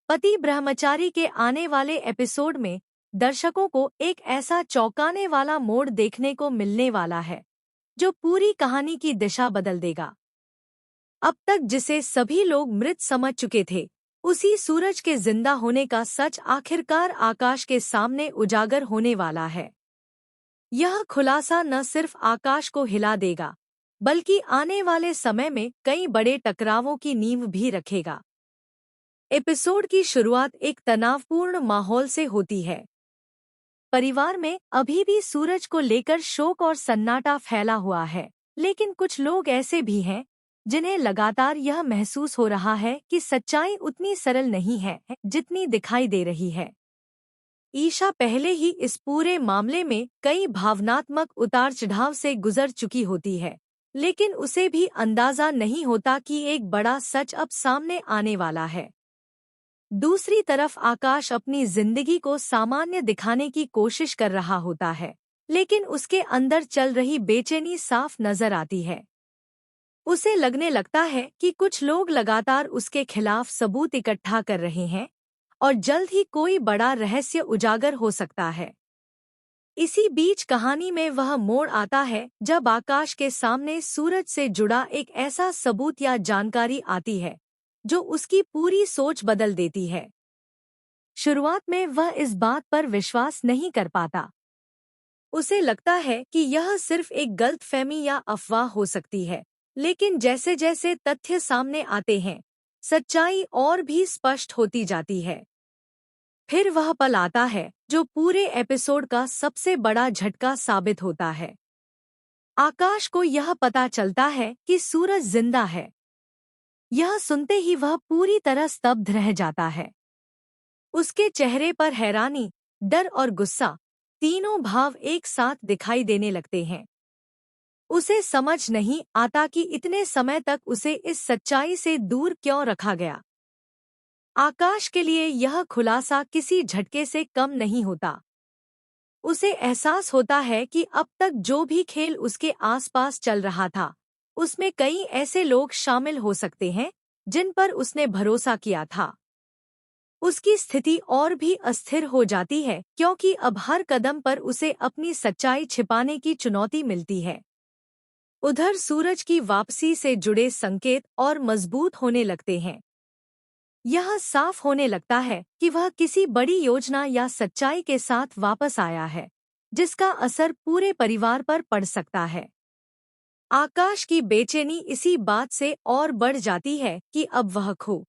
पति ब्रह्मचारी के आने वाले एपिसोड में दर्शकों को एक ऐसा चौंकाने वाला मोड़ देखने को मिलने वाला है जो पूरी कहानी की दिशा बदल देगा। अब तक जिसे सभी लोग मृत समझ चुके थे, उसी सूरज के जिंदा होने का सच आखिरकार आकाश के सामने उजागर होने वाला है। यह खुलासा न सिर्फ आकाश को हिला देगा, बल्कि आने वाले समय में कई बड़े टकरावों की नींव भी रखेगा। एपिसोड की शुरुआत एक तनावपूर्ण माहौल से होती है। परिवार में अभी भी सूरज को लेकर शोक और सन्नाटा फैला हुआ है, लेकिन कुछ लोग ऐसे भी हैं जिन्हें लगातार यह महसूस हो रहा है कि सच्चाई उतनी सरल नहीं है जितनी दिखाई दे रही है। ईशा पहले ही इस पूरे मामले में कई भावनात्मक उतार चढ़ाव से गुजर चुकी होती है, लेकिन उसे भी अंदाजा नहीं होता कि एक बड़ा सच अब सामने आने वाला है। दूसरी तरफ आकाश अपनी जिंदगी को सामान्य दिखाने की कोशिश कर रहा होता है, लेकिन उसके अंदर चल रही बेचैनी साफ नजर आती है। उसे लगने लगता है कि कुछ लोग लगातार उसके खिलाफ सबूत इकट्ठा कर रहे हैं और जल्द ही कोई बड़ा रहस्य उजागर हो सकता है। इसी बीच कहानी में वह मोड़ आता है जब आकाश के सामने सूरज से जुड़ा एक ऐसा सबूत या जानकारी आती है जो उसकी पूरी सोच बदल देती है। शुरुआत में वह इस बात पर विश्वास नहीं कर पाता। उसे लगता है कि यह सिर्फ एक गलतफहमी या अफवाह हो सकती है, लेकिन जैसे जैसे तथ्य सामने आते हैं, सच्चाई और भी स्पष्ट होती जाती है। फिर वह पल आता है जो पूरे एपिसोड का सबसे बड़ा झटका साबित होता है। आकाश को यह पता चलता है कि सूरज जिंदा है। यह सुनते ही वह पूरी तरह स्तब्ध रह जाता है। उसके चेहरे पर हैरानी, डर और गुस्सा, तीनों भाव एक साथ दिखाई देने लगते हैं। उसे समझ नहीं आता कि इतने समय तक उसे इस सच्चाई से दूर क्यों रखा गया। आकाश के लिए यह खुलासा किसी झटके से कम नहीं होता। उसे एहसास होता है कि अब तक जो भी खेल उसके आसपास चल रहा था, उसमें कई ऐसे लोग शामिल हो सकते हैं जिन पर उसने भरोसा किया था। उसकी स्थिति और भी अस्थिर हो जाती है क्योंकि अब हर कदम पर उसे अपनी सच्चाई छिपाने की चुनौती मिलती है। उधर सूरज की वापसी से जुड़े संकेत और मजबूत होने लगते हैं। यह साफ होने लगता है कि वह किसी बड़ी योजना या सच्चाई के साथ वापस आया है, जिसका असर पूरे परिवार पर पड़ सकता है। आकाश की बेचैनी इसी बात से और बढ़ जाती है कि अब वह खो